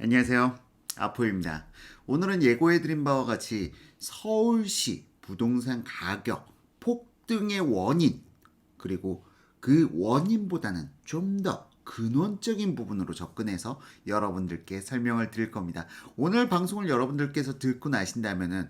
안녕하세요. 아포입니다. 오늘은 예고해드린 바와 같이 서울시 부동산 가격 폭등의 원인, 그리고 그 원인보다는 좀 더 근원적인 부분으로 접근해서 여러분들께 설명을 드릴 겁니다. 오늘 방송을 여러분들께서 듣고 나신다면은,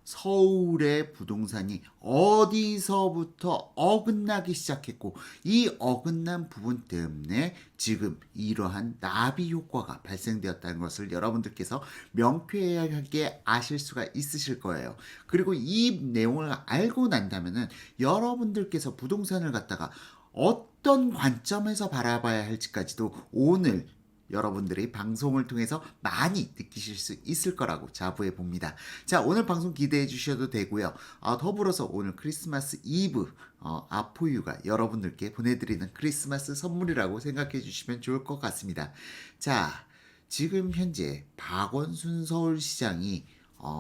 서울의 부동산이 어디서부터 어긋나기 시작했고, 이 어긋난 부분 때문에 지금 이러한 나비 효과가 발생되었다는 것을 여러분들께서 명쾌하게 아실 수가 있으실 거예요. 그리고 이 내용을 알고 난다면은 여러분들께서 부동산을 갖다가 어떤 관점에서 바라봐야 할지까지도 오늘 여러분들이 방송을 통해서 많이 느끼실 수 있을 거라고 자부해 봅니다. 자, 오늘 방송 기대해 주셔도 되고요. 더불어서 오늘 크리스마스 이브 아포유가 여러분들께 보내드리는 크리스마스 선물이라고 생각해 주시면 좋을 것 같습니다. 자, 지금 현재 박원순 서울시장이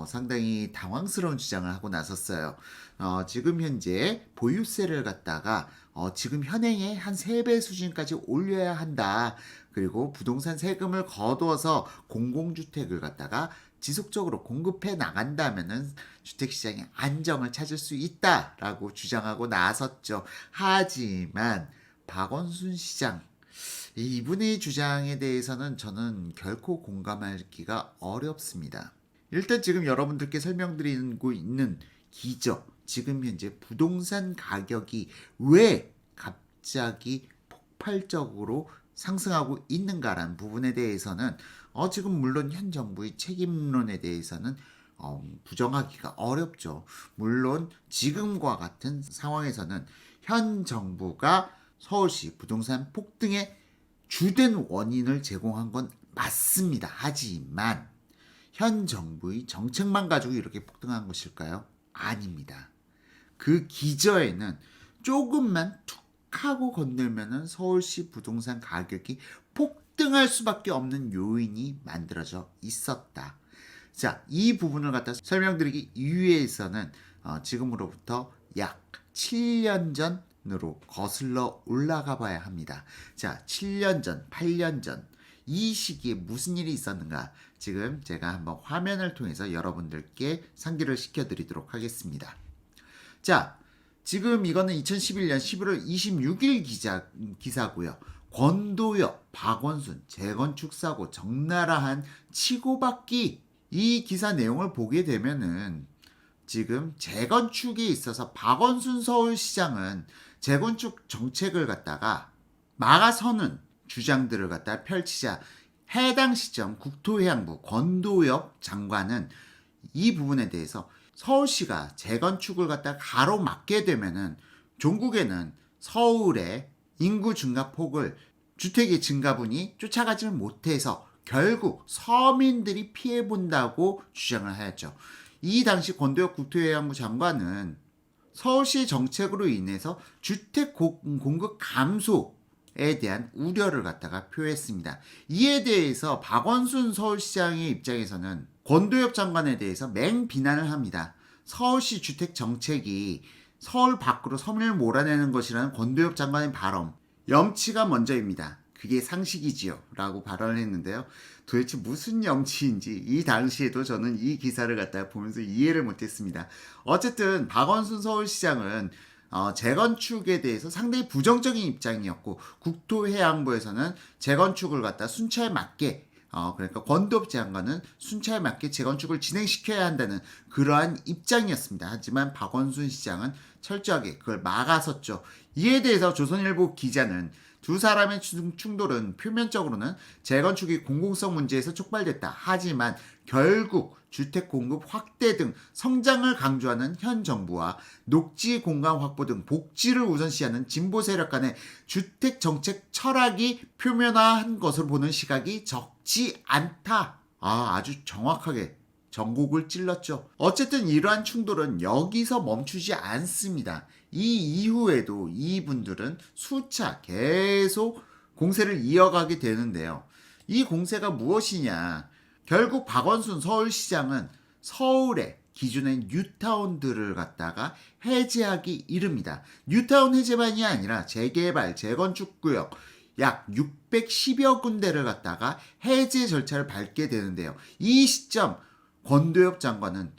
상당히 당황스러운 주장을 하고 나섰어요. 지금 현재 보유세를 갖다가 지금 현행의 한 3배 수준까지 올려야 한다. 그리고 부동산 세금을 거두어서 공공주택을 갖다가 지속적으로 공급해 나간다면은 주택시장의 안정을 찾을 수 있다라고 주장하고 나섰죠. 하지만 박원순 시장 이분의 주장에 대해서는 저는 결코 공감하기가 어렵습니다. 일단 지금 여러분들께 설명드리고 있는 기저, 지금 현재 부동산 가격이 왜 갑자기 폭발적으로 상승하고 있는가라는 부분에 대해서는 지금 물론 현 정부의 책임론에 대해서는 부정하기가 어렵죠. 물론 지금과 같은 상황에서는 현 정부가 서울시 부동산 폭등의 주된 원인을 제공한 건 맞습니다. 하지만 현 정부의 정책만 가지고 이렇게 폭등한 것일까요? 아닙니다. 그 기저에는 조금만 툭 하고 건들면은 서울시 부동산 가격이 폭등할 수밖에 없는 요인이 만들어져 있었다. 자, 이 부분을 갖다 설명드리기 위해서는 지금으로부터 약 7년 전으로 거슬러 올라가 봐야 합니다. 자, 7년 전, 8년 전, 이 시기에 무슨 일이 있었는가? 지금 제가 한번 화면을 통해서 여러분들께 상기를 시켜드리도록 하겠습니다. 자, 지금 이거는 2011년 11월 26일 기사고요. 권도엽, 박원순, 재건축 사고 적나라한 치고받기, 이 기사 내용을 보게 되면은 지금 재건축에 있어서 박원순 서울시장은 재건축 정책을 갖다가 막아서는 주장들을 갖다 펼치자 해당 시점 국토해양부 권도엽 장관은 이 부분에 대해서 서울시가 재건축을 갖다 가로막게 되면은 종국에는 서울의 인구 증가 폭을 주택의 증가분이 쫓아가지 못해서 결국 서민들이 피해본다고 주장을 하였죠. 이 당시 권도엽 국토해양부 장관은 서울시 정책으로 인해서 주택 공급 감소에 대한 우려를 갖다가 표했습니다. 이에 대해서 박원순 서울시장의 입장에서는 권도엽 장관에 대해서 맹비난을 합니다. 서울시 주택 정책이 서울 밖으로 서민을 몰아내는 것이라는 권도엽 장관의 발언, 염치가 먼저입니다. 그게 상식이지요 라고 발언을 했는데요. 도대체 무슨 염치인지 이 당시에도 저는 이 기사를 갖다가 보면서 이해를 못했습니다. 어쨌든 박원순 서울시장은 재건축에 대해서 상당히 부정적인 입장이었고 국토해양부에서는 재건축을 갖다 순차에 맞게 그러니까 권도엽 장관은 순차에 맞게 재건축을 진행시켜야 한다는 그러한 입장이었습니다. 하지만 박원순 시장은 철저하게 그걸 막아섰죠. 이에 대해서 조선일보 기자는 두 사람의 충돌은 표면적으로는 재건축이 공공성 문제에서 촉발됐다. 하지만 결국 주택 공급 확대 등 성장을 강조하는 현 정부와 녹지 공간 확보 등 복지를 우선시하는 진보 세력 간의 주택 정책 철학이 표면화한 것으로 보는 시각이 적지 않다. 아주 정확하게 전곡을 찔렀죠. 어쨌든 이러한 충돌은 여기서 멈추지 않습니다. 이 이후에도 이분들은 수차 계속 공세를 이어가게 되는데요. 이 공세가 무엇이냐? 결국 박원순 서울시장은 서울의 기존의 뉴타운들을 갖다가 해제하기 이릅니다. 뉴타운 해제만이 아니라 재개발, 재건축 구역, 약 610여 군데를 갖다가 해제 절차를 밟게 되는데요. 이 시점 권도엽 장관은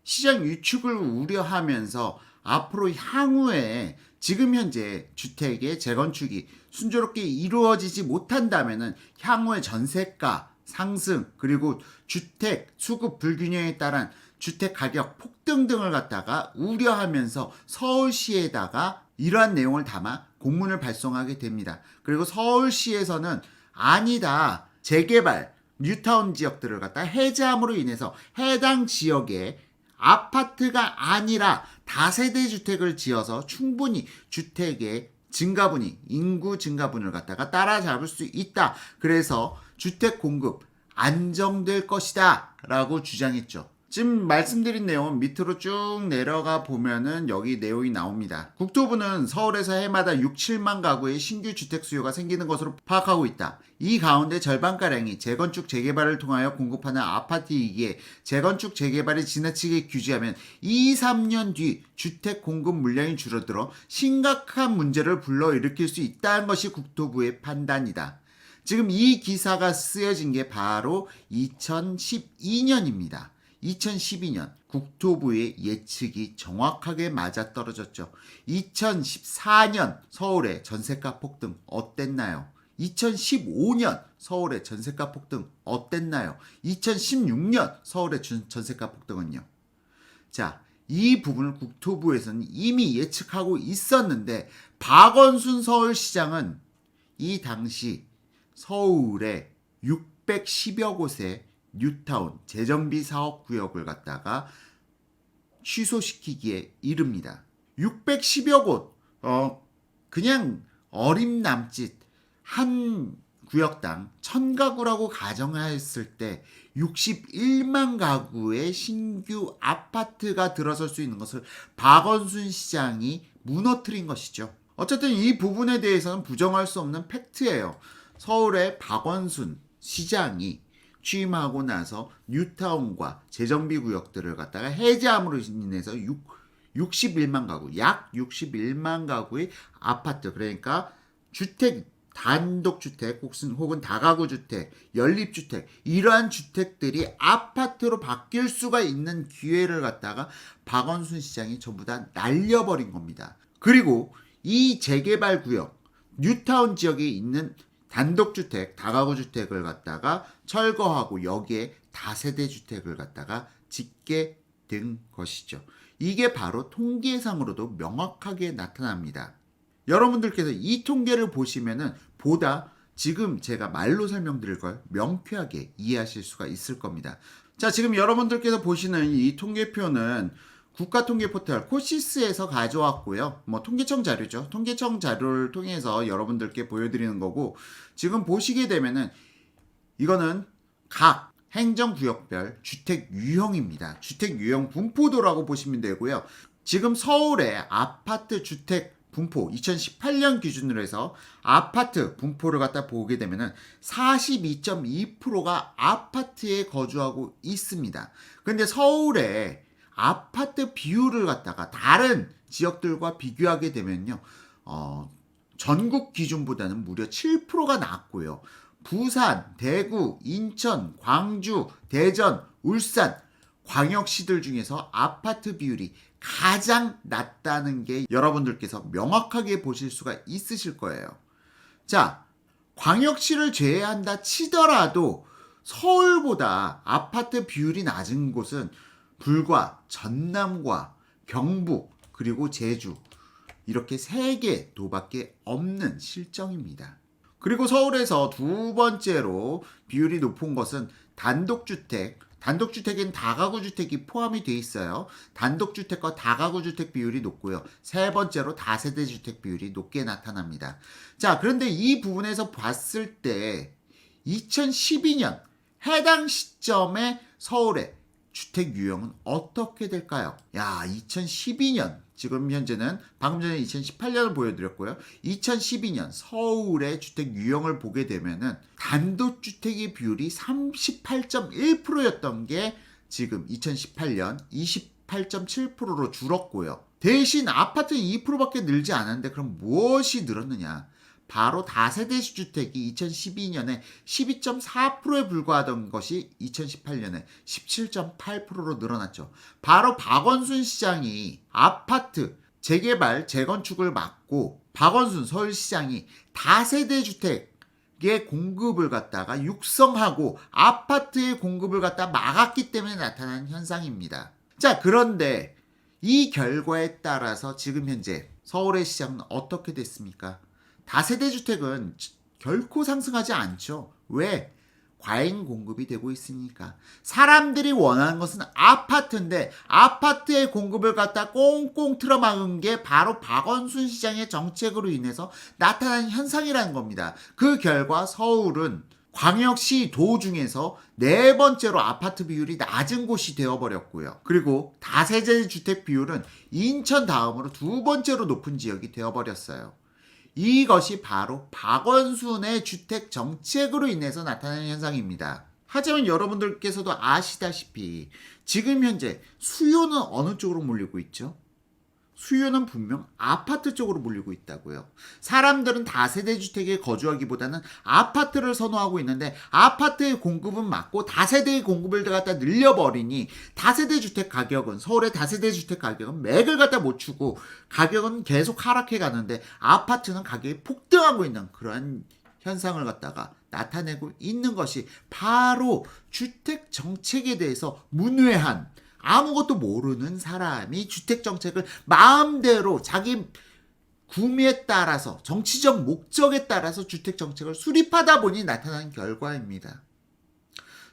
시장 위축을 우려하면서 앞으로 향후에 지금 현재 주택의 재건축이 순조롭게 이루어지지 못한다면은 향후에 전세가 상승 그리고 주택 수급 불균형에 따른 주택 가격 폭등 등을 갖다가 우려하면서 서울시에다가 이러한 내용을 담아 공문을 발송하게 됩니다. 그리고 서울시에서는 아니다. 재개발 뉴타운 지역들을 갖다 해제함으로 인해서 해당 지역에 아파트가 아니라 다세대 주택을 지어서 충분히 주택의 증가분이 인구 증가분을 갖다가 따라잡을 수 있다. 그래서 주택 공급 안정될 것이다 라고 주장했죠. 지금 말씀드린 내용 밑으로 쭉 내려가 보면은 여기 내용이 나옵니다. 국토부는 서울에서 해마다 6, 7만 가구의 신규 주택 수요가 생기는 것으로 파악하고 있다. 이 가운데 절반가량이 재건축 재개발을 통하여 공급하는 아파트이기에 재건축 재개발이 지나치게 규제하면 2, 3년 뒤 주택 공급 물량이 줄어들어 심각한 문제를 불러일으킬 수 있다는 것이 국토부의 판단이다. 지금 이 기사가 쓰여진 게 바로 2012년입니다. 2012년 국토부의 예측이 정확하게 맞아떨어졌죠. 2014년 서울의 전세가 폭등 어땠나요? 2015년 서울의 전세가 폭등 어땠나요? 2016년 서울의 전세가 폭등은요. 자, 이 부분을 국토부에서는 이미 예측하고 있었는데 박원순 서울시장은 이 당시 서울의 610여 곳의 뉴타운 재정비 사업 구역을 갖다가 취소시키기에 이릅니다. 610여 곳, 그냥 어림 남짓 한 구역당 1000가구라고 가정했을 때 61만 가구의 신규 아파트가 들어설 수 있는 것을 박원순 시장이 무너뜨린 것이죠. 어쨌든 이 부분에 대해서는 부정할 수 없는 팩트예요. 서울의 박원순 시장이 취임하고 나서 뉴타운과 재정비 구역들을 갖다가 해제함으로 인해서 61만 가구, 약 61만 가구의 아파트, 그러니까 주택, 단독주택 혹은 다가구 주택, 연립주택 이러한 주택들이 아파트로 바뀔 수가 있는 기회를 갖다가 박원순 시장이 전부 다 날려버린 겁니다. 그리고 이 재개발 구역, 뉴타운 지역에 있는 단독주택, 다가구 주택을 갖다가 철거하고 여기에 다세대 주택을 갖다가 짓게 된 것이죠. 이게 바로 통계상으로도 명확하게 나타납니다. 여러분들께서 이 통계를 보시면은 보다 지금 제가 말로 설명드릴 걸 명쾌하게 이해하실 수가 있을 겁니다. 자, 지금 여러분들께서 보시는 이 통계표는 국가통계 포털 코시스에서 가져왔고요. 통계청 자료죠. 통계청 자료를 통해서 여러분들께 보여드리는 거고, 지금 보시게 되면은 이거는 각 행정구역별 주택 유형입니다. 주택 유형 분포도라고 보시면 되고요. 지금 서울의 아파트 주택 분포 2018년 기준으로 해서 아파트 분포를 갖다 보게 되면은 42.2%가 아파트에 거주하고 있습니다. 근데 서울의 아파트 비율을 갖다가 다른 지역들과 비교하게 되면요, 전국 기준보다는 무려 7%가 낮고요. 부산, 대구, 인천, 광주, 대전, 울산 광역시들 중에서 아파트 비율이 가장 낮다는 게 여러분들께서 명확하게 보실 수가 있으실 거예요. 자, 광역시를 제외한다 치더라도 서울보다 아파트 비율이 낮은 곳은 불과 전남과 경북 그리고 제주 이렇게 3개 도밖에 없는 실정입니다. 그리고 서울에서 두 번째로 비율이 높은 것은 단독주택엔 다가구 주택이 포함이 돼 있어요. 단독주택과 다가구 주택 비율이 높고요. 세 번째로 다세대 주택 비율이 높게 나타납니다. 자, 그런데 이 부분에서 봤을 때 2012년 해당 시점에 서울의 주택 유형은 어떻게 될까요? 2012년 지금 현재는 방금 전에 2018년을 보여드렸고요. 2012년 서울의 주택 유형을 보게 되면은 단독주택의 비율이 38.1%였던 게 지금 2018년 28.7%로 줄었고요. 대신 아파트는 2%밖에 늘지 않았는데 그럼 무엇이 늘었느냐? 바로 다세대 주택이 2012년에 12.4%에 불과하던 것이 2018년에 17.8%로 늘어났죠. 바로 박원순 시장이 아파트 재개발, 재건축을 막고 박원순 서울시장이 다세대 주택의 공급을 갖다가 육성하고 아파트의 공급을 갖다 막았기 때문에 나타난 현상입니다. 자, 그런데 이 결과에 따라서 지금 현재 서울의 시장은 어떻게 됐습니까? 다세대 주택은 결코 상승하지 않죠. 왜? 과잉 공급이 되고 있으니까. 사람들이 원하는 것은 아파트인데 아파트의 공급을 갖다 꽁꽁 틀어막은 게 바로 박원순 시장의 정책으로 인해서 나타난 현상이라는 겁니다. 그 결과 서울은 광역시 도 중에서 네 번째로 아파트 비율이 낮은 곳이 되어버렸고요. 그리고 다세대 주택 비율은 인천 다음으로 두 번째로 높은 지역이 되어버렸어요. 이것이 바로 박원순의 주택 정책으로 인해서 나타나는 현상입니다. 하지만 여러분들께서도 아시다시피 지금 현재 수요는 어느 쪽으로 몰리고 있죠? 수요는 분명 아파트 쪽으로 몰리고 있다고요. 사람들은 다세대 주택에 거주하기보다는 아파트를 선호하고 있는데 아파트의 공급은 맞고 다세대의 공급을 갖다 늘려버리니 다세대 주택 가격은 서울의 다세대 주택 가격은 맥을 갖다 못 추고 가격은 계속 하락해 가는데 아파트는 가격이 폭등하고 있는 그러한 현상을 갖다가 나타내고 있는 것이 바로 주택 정책에 대해서 문외한 아무것도 모르는 사람이 주택정책을 마음대로 자기 구매에 따라서 정치적 목적에 따라서 주택정책을 수립하다 보니 나타난 결과입니다.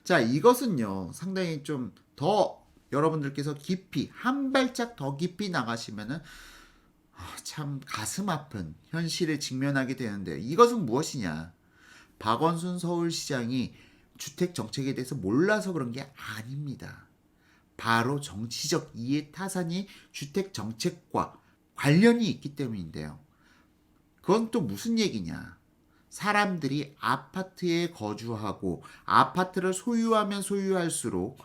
자, 이것은요 상당히 좀 더 여러분들께서 깊이 한 발짝 더 깊이 나가시면은 참 가슴 아픈 현실에 직면하게 되는데 이것은 무엇이냐? 박원순 서울시장이 주택정책에 대해서 몰라서 그런 게 아닙니다. 바로 정치적 이해 타산이 주택 정책과 관련이 있기 때문인데요. 그건 또 무슨 얘기냐? 사람들이 아파트에 거주하고 아파트를 소유하면 소유할수록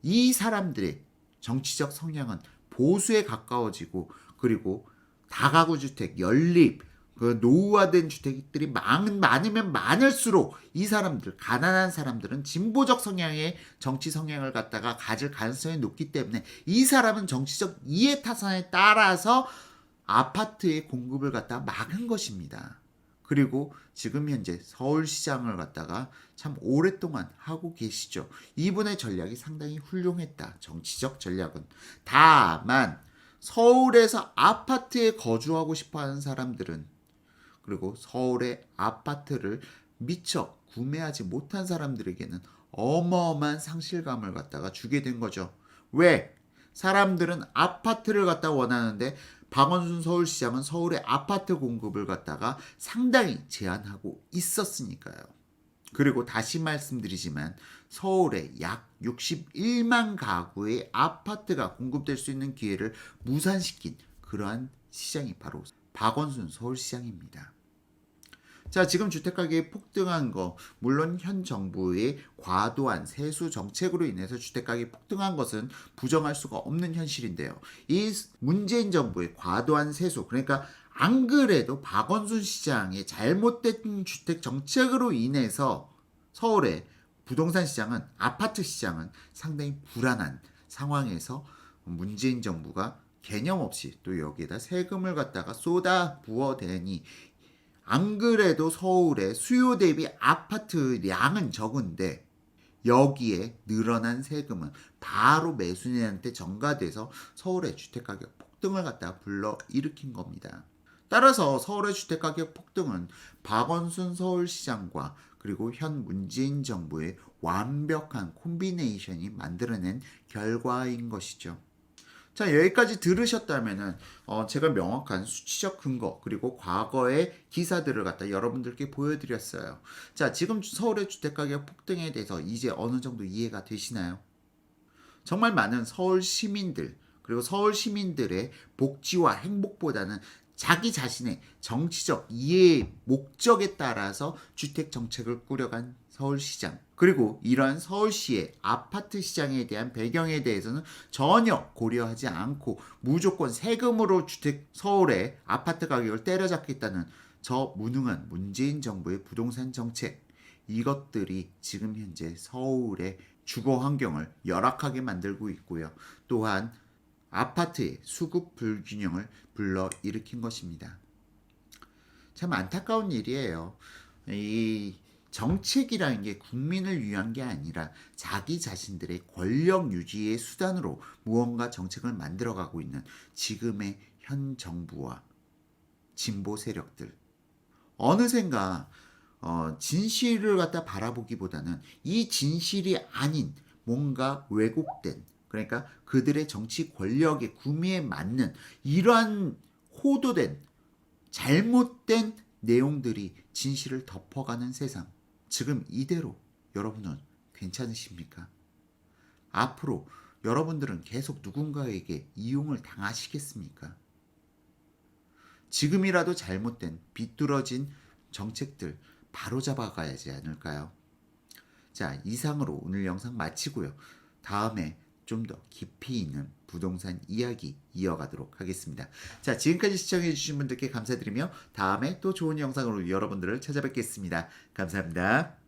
이 사람들의 정치적 성향은 보수에 가까워지고 그리고 다가구 주택, 연립, 그 노후화된 주택들이 많으면 많을수록 이 사람들, 가난한 사람들은 진보적 성향의 정치 성향을 갖다가 가질 가능성이 높기 때문에 이 사람은 정치적 이해 타산에 따라서 아파트의 공급을 갖다 막은 것입니다. 그리고 지금 현재 서울시장을 갖다가 참 오랫동안 하고 계시죠. 이분의 전략이 상당히 훌륭했다. 정치적 전략은. 다만 서울에서 아파트에 거주하고 싶어하는 사람들은 그리고 서울의 아파트를 미처 구매하지 못한 사람들에게는 어마어마한 상실감을 갖다가 주게 된 거죠. 왜? 사람들은 아파트를 갖다 원하는데 박원순 서울시장은 서울의 아파트 공급을 갖다가 상당히 제한하고 있었으니까요. 그리고 다시 말씀드리지만 서울에 약 61만 가구의 아파트가 공급될 수 있는 기회를 무산시킨 그러한 시장이 바로 박원순 서울시장입니다. 자, 지금 주택가격이 폭등한 거 물론 현 정부의 과도한 세수 정책으로 인해서 주택가격이 폭등한 것은 부정할 수가 없는 현실인데요. 이 문재인 정부의 과도한 세수 그러니까 안 그래도 박원순 시장의 잘못된 주택 정책으로 인해서 서울의 부동산 시장은 아파트 시장은 상당히 불안한 상황에서 문재인 정부가 개념 없이 또 여기에다 세금을 갖다가 쏟아 부어대니 안 그래도 서울의 수요 대비 아파트량은 적은데 여기에 늘어난 세금은 바로 매수인한테 전가돼서 서울의 주택가격 폭등을 갖다가 불러일으킨 겁니다. 따라서 서울의 주택가격 폭등은 박원순 서울시장과 그리고 현 문재인 정부의 완벽한 콤비네이션이 만들어낸 결과인 것이죠. 자, 여기까지 들으셨다면은 제가 명확한 수치적 근거 그리고 과거의 기사들을 갖다 여러분들께 보여드렸어요. 자, 지금 서울의 주택가격 폭등에 대해서 이제 어느 정도 이해가 되시나요? 정말 많은 서울 시민들 그리고 서울 시민들의 복지와 행복보다는 자기 자신의 정치적 이해의 목적에 따라서 주택 정책을 꾸려간 서울시장 그리고 이러한 서울시의 아파트 시장에 대한 배경에 대해서는 전혀 고려하지 않고 무조건 세금으로 주택 서울의 아파트 가격을 때려잡겠다는 저 무능한 문재인 정부의 부동산 정책, 이것들이 지금 현재 서울의 주거 환경을 열악하게 만들고 있고요. 또한 아파트의 수급 불균형을 불러일으킨 것입니다. 참 안타까운 일이에요. 이 정책이라는 게 국민을 위한 게 아니라 자기 자신들의 권력 유지의 수단으로 무언가 정책을 만들어가고 있는 지금의 현 정부와 진보 세력들. 어느샌가 진실을 갖다 바라보기보다는 이 진실이 아닌 뭔가 왜곡된, 그러니까 그들의 정치 권력의 구미에 맞는 이러한 호도된 잘못된 내용들이 진실을 덮어가는 세상. 지금 이대로 여러분은 괜찮으십니까? 앞으로 여러분들은 계속 누군가에게 이용을 당하시겠습니까? 지금이라도 잘못된 비뚤어진 정책들 바로잡아가야지 않을까요? 자, 이상으로 오늘 영상 마치고요. 다음에 좀 더 깊이 있는 부동산 이야기 이어가도록 하겠습니다. 자, 지금까지 시청해주신 분들께 감사드리며 다음에 또 좋은 영상으로 여러분들을 찾아뵙겠습니다. 감사합니다.